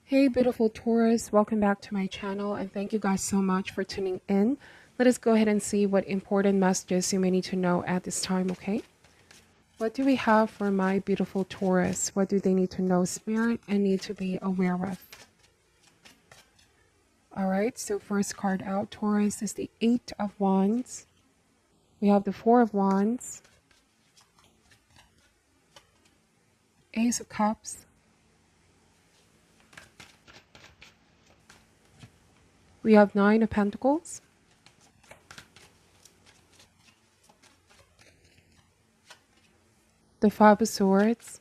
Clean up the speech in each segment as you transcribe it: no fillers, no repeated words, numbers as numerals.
Hey beautiful Taurus, welcome back to my channel and thank you guys so much for tuning in. Let us go ahead and see what important messages you may need to know at this time, okay? What do we have for my beautiful Taurus? What do they need to know, Spirit, and need to be aware of? Alright, so first card out, Taurus, is the Eight of Wands. We have the Four of Wands, Ace of Cups, we have Nine of Pentacles, the Five of Swords,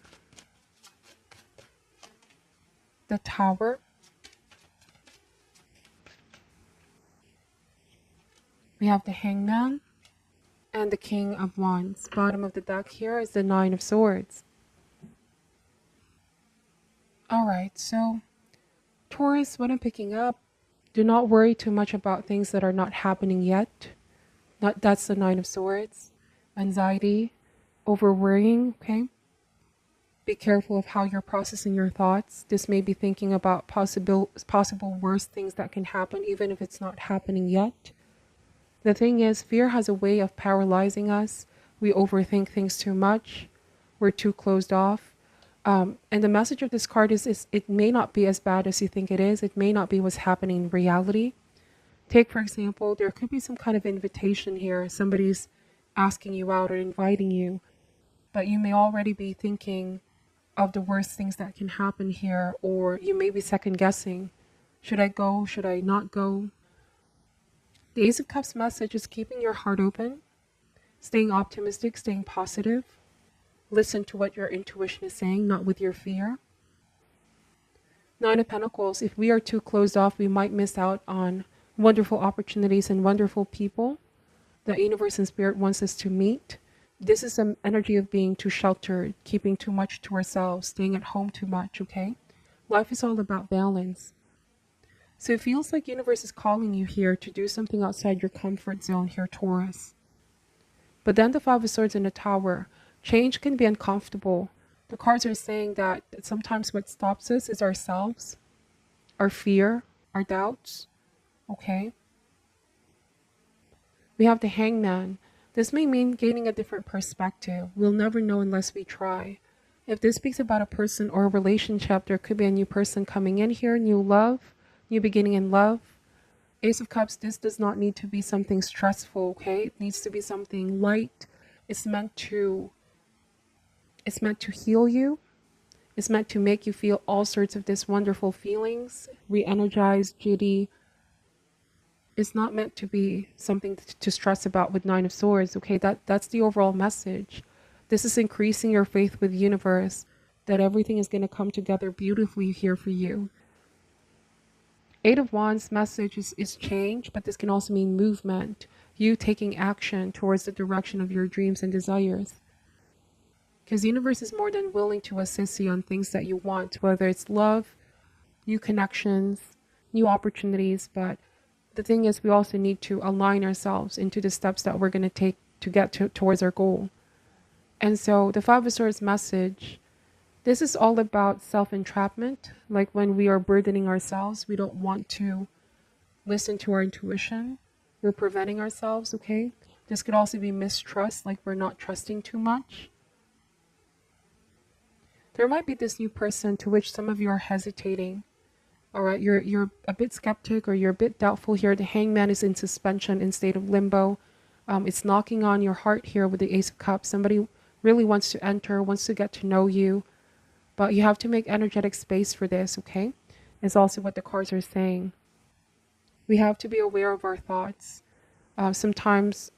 the Tower, we have the Hangman, and the King of Wands. Bottom of the deck here is the Nine of Swords. Alright, so Taurus, what I'm picking up, do not worry too much about things that are not happening yet. That's the Nine of Swords. Anxiety, over worrying, okay? Be careful of how you're processing your thoughts. This may be thinking about possible worse things that can happen even if it's not happening yet. The thing is, fear has a way of paralyzing us. We overthink things too much. We're too closed off. And the message of this card is it may not be as bad as you think it is. It may not be what's happening in reality. Take, for example, there could be some kind of invitation here. Somebody's asking you out or inviting you, but you may already be thinking of the worst things that can happen here, or you may be second guessing. Should I go? Should I not go? The Ace of Cups message is keeping your heart open, staying optimistic, staying positive. Listen to what your intuition is saying, not with your fear. Nine of Pentacles, if we are too closed off, we might miss out on wonderful opportunities and wonderful people that universe and spirit wants us to meet. This is an energy of being too sheltered, keeping too much to ourselves, staying at home too much, okay? Life is all about balance. So it feels like universe is calling you here to do something outside your comfort zone here, Taurus. But then the Five of Swords in the Tower. Change can be uncomfortable. The cards are saying that sometimes what stops us is ourselves, our fear, our doubts, okay? We have the Hangman. This may mean gaining a different perspective. We'll never know unless we try. If this speaks about a person or a relationship, there could be a new person coming in here, new love, new beginning in love. Ace of Cups, this does not need to be something stressful, okay? It needs to be something light. It's meant to heal you. It's meant to make you feel all sorts of these wonderful feelings, re-energized, giddy. It's not meant to be something to stress about with Nine of Swords, okay? That's the overall message. This is increasing your faith with the universe, that everything is going to come together beautifully here for you. Eight of Wands message is change, but this can also mean movement. You taking action towards the direction of your dreams and desires. Because the universe is more than willing to assist you on things that you want, whether it's love, new connections, new opportunities. But the thing is, we also need to align ourselves into the steps that we're going to take to get towards our goal. And so the Five of Swords message, this is all about self-entrapment. Like when we are burdening ourselves, we don't want to listen to our intuition. We're preventing ourselves, okay? This could also be mistrust, like we're not trusting too much. There might be this new person to which some of you are hesitating. All right, you're a bit skeptic or you're a bit doubtful here. The Hangman is in suspension, in state of limbo. It's knocking on your heart here with the Ace of Cups. Somebody really wants to enter, wants to get to know you. But you have to make energetic space for this, okay? It's also what the cards are saying. We have to be aware of our thoughts. Sometimes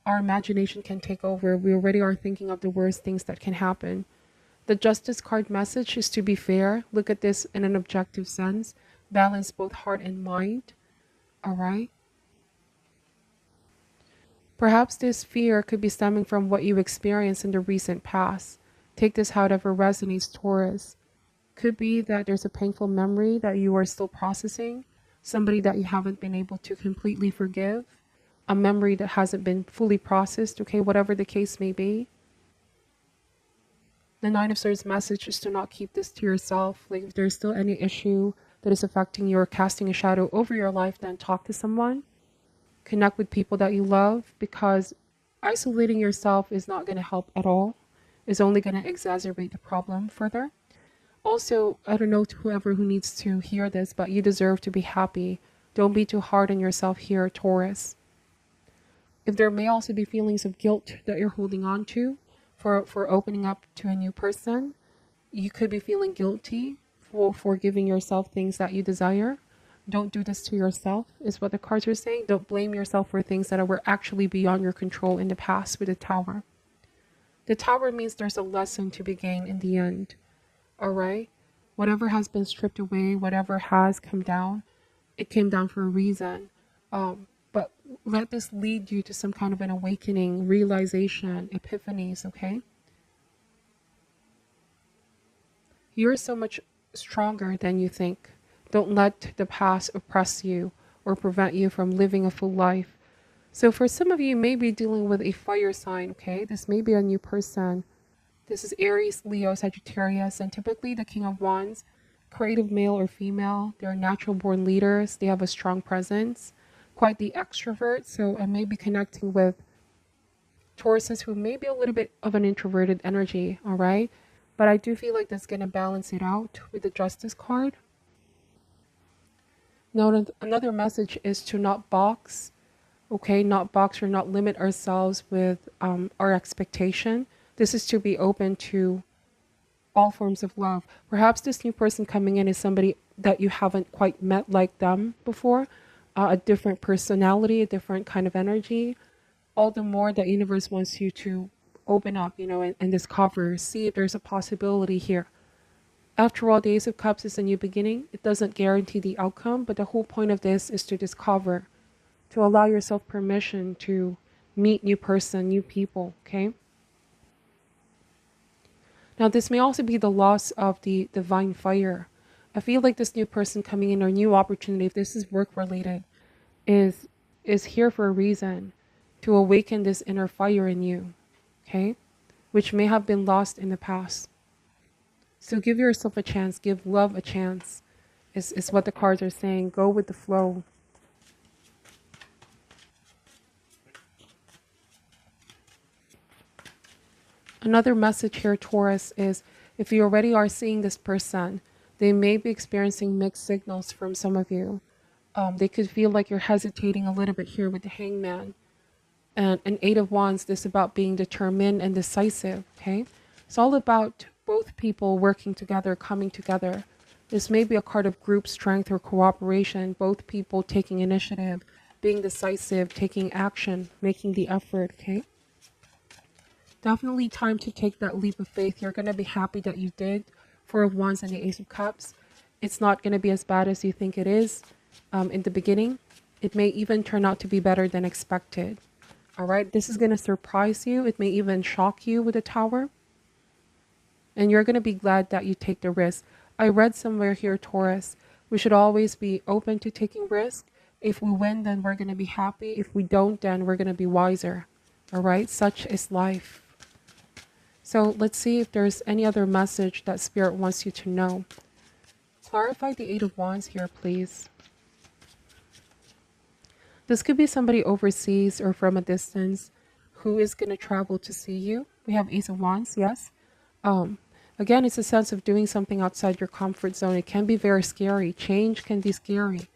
our imagination can take over. We already are thinking of the worst things that can happen. The Justice card message is to be fair. Look at this in an objective sense. Balance both heart and mind. All right? Perhaps this fear could be stemming from what you experienced in the recent past. Take this however resonates, Taurus. Could be that there's a painful memory that you are still processing. Somebody that you haven't been able to completely forgive. A memory that hasn't been fully processed. Okay, whatever the case may be. The Nine of Swords message is to not keep this to yourself. Like if there's still any issue that is affecting you or casting a shadow over your life, then talk to someone. Connect with people that you love, because isolating yourself is not going to help at all. It's only going to exacerbate the problem further. Also, I don't know to whoever who needs to hear this, but you deserve to be happy. Don't be too hard on yourself here, Taurus. If there may also be feelings of guilt that you're holding on to for opening up to a new person, you could be feeling guilty for giving yourself things that you desire. Don't do this to yourself, is what the cards are saying. Don't blame yourself for things that were actually beyond your control in the past with the Tower. The Tower means there's a lesson to be gained in the end. All right? Whatever has been stripped away, whatever has come down, it came down for a reason. But let this lead you to some kind of an awakening, realization, epiphanies, okay? You're so much stronger than you think. Don't let the past oppress you or prevent you from living a full life. So for some of you, you may be dealing with a fire sign, okay? This may be a new person. This is Aries, Leo, Sagittarius, and typically the King of Wands, creative male or female. They're natural born leaders. They have a strong presence, quite the extrovert. So I may be connecting with Tauruses who may be a little bit of an introverted energy, all right? But I do feel like that's going to balance it out with the Justice card. Now, another message is to not box, okay? Not box or not limit ourselves with our expectation. This is to be open to all forms of love. Perhaps this new person coming in is somebody that you haven't quite met like them before, a different personality, a different kind of energy. All the more the universe wants you to open up, you know, and discover, see if there's a possibility here. After all, the Ace of Cups is a new beginning. It doesn't guarantee the outcome, but the whole point of this is to discover, to allow yourself permission to meet new person, new people, okay? Now, this may also be the loss of the divine fire. I feel like this new person coming in or new opportunity, if this is work related, is here for a reason, to awaken this inner fire in you, okay? Which may have been lost in the past. So give yourself a chance, give love a chance, is what the cards are saying. Go with the flow. Another message here, Taurus, is if you already are seeing this person, they may be experiencing mixed signals from some of you. They could feel like you're hesitating a little bit here with the Hangman. And an Eight of Wands, this is about being determined and decisive, okay? It's all about both people working together, coming together. This may be a card of group strength or cooperation, both people taking initiative, being decisive, taking action, making the effort, okay? Definitely time to take that leap of faith. You're going to be happy that you did. Four of Wands and the Ace of Cups. It's not going to be as bad as you think it is in the beginning. It may even turn out to be better than expected. All right, this is going to surprise you. It may even shock you with a Tower. And you're going to be glad that you take the risk. I read somewhere here, Taurus, we should always be open to taking risks. If we win, then we're going to be happy. If we don't, then we're going to be wiser. All right, such is life. So let's see if there's any other message that Spirit wants you to know. Clarify the Eight of Wands here, please. This could be somebody overseas or from a distance who is going to travel to see you. We have Ace of Wands, yes. Again, it's a sense of doing something outside your comfort zone. It can be very scary. Change can be scary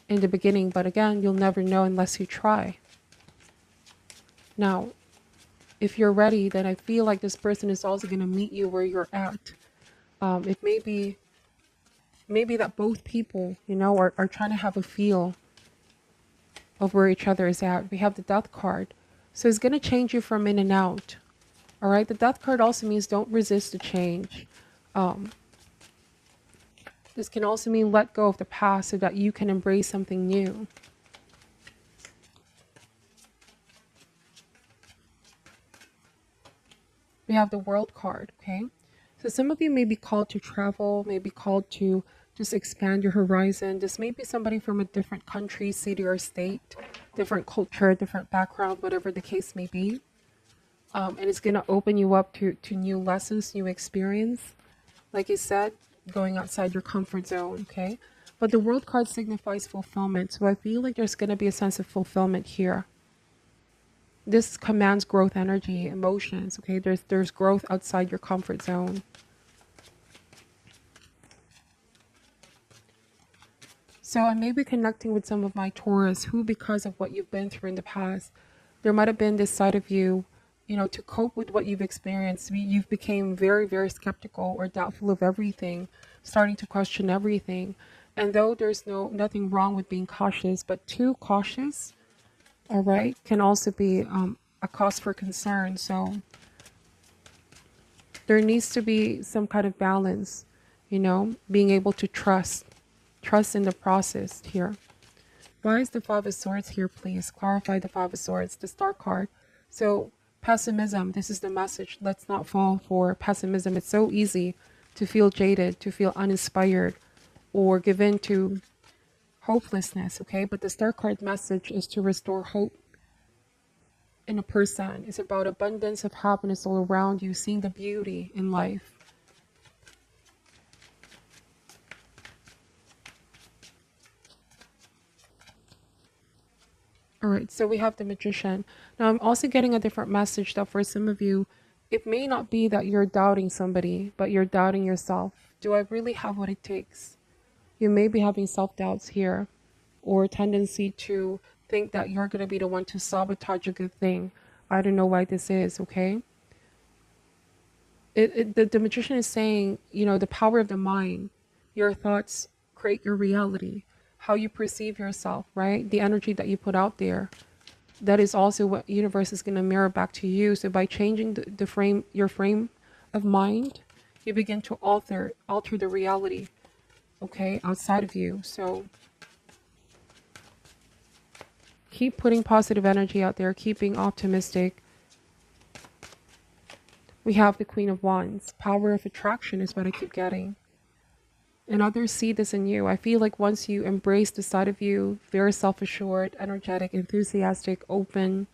in the beginning, but again, you'll never know unless you try. Now, if you're ready, then I feel like this person is also going to meet you where you're at. It may be that both people, you know, are trying to have a feel of where each other is at. We have the Death card. So it's going to change you from in and out. All right. The Death card also means don't resist the change. This can also mean let go of the past so that you can embrace something new. We have the World card. Okay. So some of you may be called to travel, may be called to just expand your horizon. This may be somebody from a different country, city, or state, different culture, different background, whatever the case may be. And it's going to open you up to new lessons, new experience. Like I said, going outside your comfort zone, okay? But the World card signifies fulfillment. So I feel like there's going to be a sense of fulfillment here. This commands growth energy, emotions, okay? There's growth outside your comfort zone. So I may be connecting with some of my Taurus who, because of what you've been through in the past, there might have been this side of you, you know, to cope with what you've experienced. You've became very, very skeptical or doubtful of everything, starting to question everything. And though there's nothing wrong with being cautious, but too cautious, all right, can also be a cause for concern. So there needs to be some kind of balance, you know, being able to trust in the process here. Why is the Five of Swords here, please? Clarify the Five of Swords, the Star card. So pessimism, this is the message. Let's not fall for pessimism. It's so easy to feel jaded, to feel uninspired, or give in to hopelessness, okay? But the Star card message is to restore hope in a person. It's about abundance of happiness all around you, seeing the beauty in life. All right, so we have the Magician. Now, I'm also getting a different message that for some of you, it may not be that you're doubting somebody, but you're doubting yourself. Do I really have what it takes? You may be having self-doubts here, or a tendency to think that you're going to be the one to sabotage a good thing. I don't know why this is, okay? The Magician is saying, you know, the power of the mind, your thoughts create your reality. How you perceive yourself, right? The energy that you put out there, that is also what universe is going to mirror back to you. So by changing your frame of mind, you begin to alter the reality, okay, outside of you. So keep putting positive energy out there, keep being optimistic. We have the Queen of Wands. Power of attraction is what I keep getting. And others see this in you. I feel like once you embrace the side of you, very self-assured, energetic, enthusiastic, open,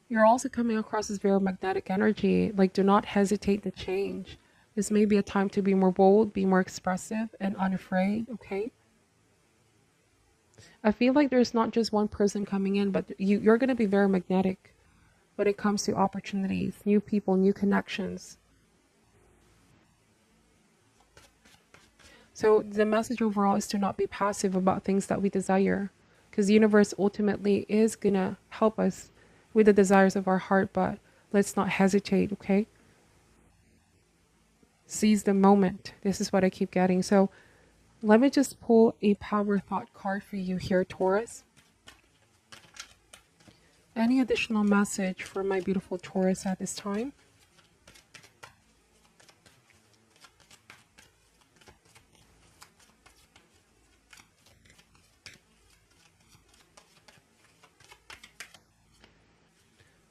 you're also coming across as very magnetic energy. Like, do not hesitate to change. This may be a time to be more bold, be more expressive, and unafraid, okay? I feel like there's not just one person coming in, but you're going to be very magnetic when it comes to opportunities, new people, new connections. So the message overall is to not be passive about things that we desire, because the universe ultimately is going to help us with the desires of our heart, but let's not hesitate, okay? Seize the moment. This is what I keep getting. So let me just pull a power thought card for you here, Taurus. Any additional message for my beautiful Taurus at this time?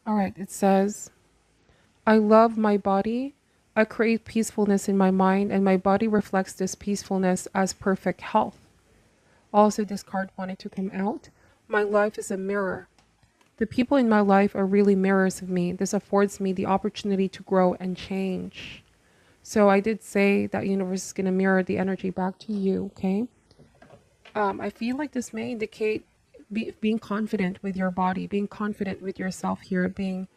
All right, it says, I love my body. I create peacefulness in my mind, and my body reflects this peacefulness as perfect health. Also, this card wanted to come out. My life is a mirror. The people in my life are really mirrors of me. This affords me the opportunity to grow and change. So I did say that universe is going to mirror the energy back to you, okay? I feel like this may indicate being confident with your body, being confident with yourself here, being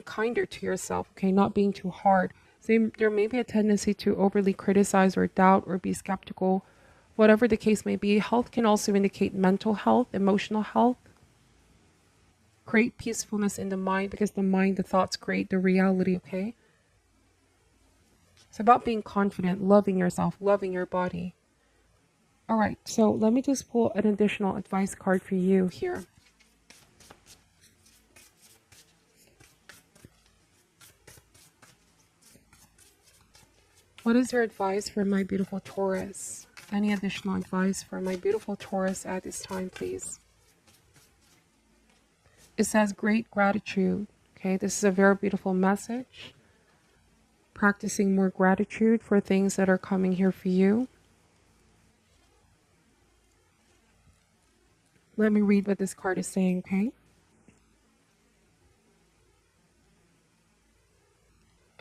kinder to yourself, okay? Not being too hard. So there may be a tendency to overly criticize or doubt or be skeptical. Whatever the case may be, health can also indicate mental health, emotional health. Create peacefulness in the mind, because the mind, the thoughts create the reality, okay? It's about being confident, loving yourself, loving your body. All right, so let me just pull an additional advice card for you here. What is your advice for my beautiful Taurus? Any additional advice for my beautiful Taurus at this time, please? It says great gratitude. Okay, this is a very beautiful message. Practicing more gratitude for things that are coming here for you. Let me read what this card is saying, okay?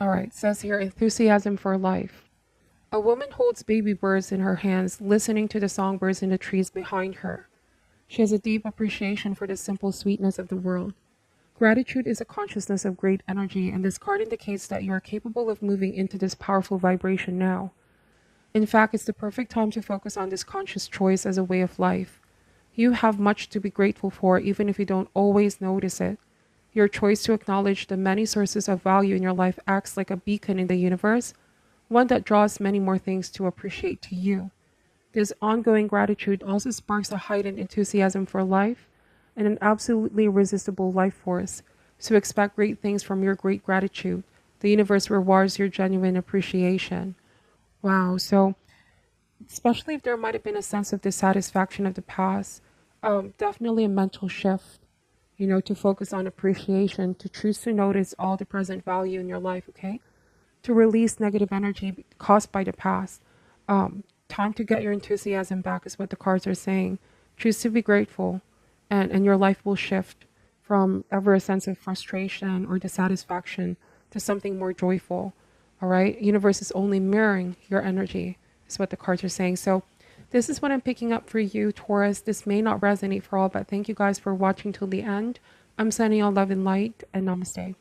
All right, it says here, enthusiasm for life. A woman holds baby birds in her hands, listening to the songbirds in the trees behind her. She has a deep appreciation for the simple sweetness of the world. Gratitude is a consciousness of great energy, and this card indicates that you are capable of moving into this powerful vibration now. In fact, it's the perfect time to focus on this conscious choice as a way of life. You have much to be grateful for, even if you don't always notice it. Your choice to acknowledge the many sources of value in your life acts like a beacon in the universe, one that draws many more things to appreciate to you. This ongoing gratitude also sparks a heightened enthusiasm for life and an absolutely irresistible life force. So expect great things from your great gratitude. The universe rewards your genuine appreciation. Wow. So, especially if there might have been a sense of dissatisfaction of the past, definitely a mental shift, to focus on appreciation, to choose to notice all the present value in your life, okay? To release negative energy caused by the past. Time to get your enthusiasm back is what the cards are saying. Choose to be grateful, and your life will shift from ever a sense of frustration or dissatisfaction to something more joyful. All right? Universe is only mirroring your energy, is what the cards are saying. So this is what I'm picking up for you, Taurus. This may not resonate for all, but thank you guys for watching till the end. I'm sending all love and light, and namaste.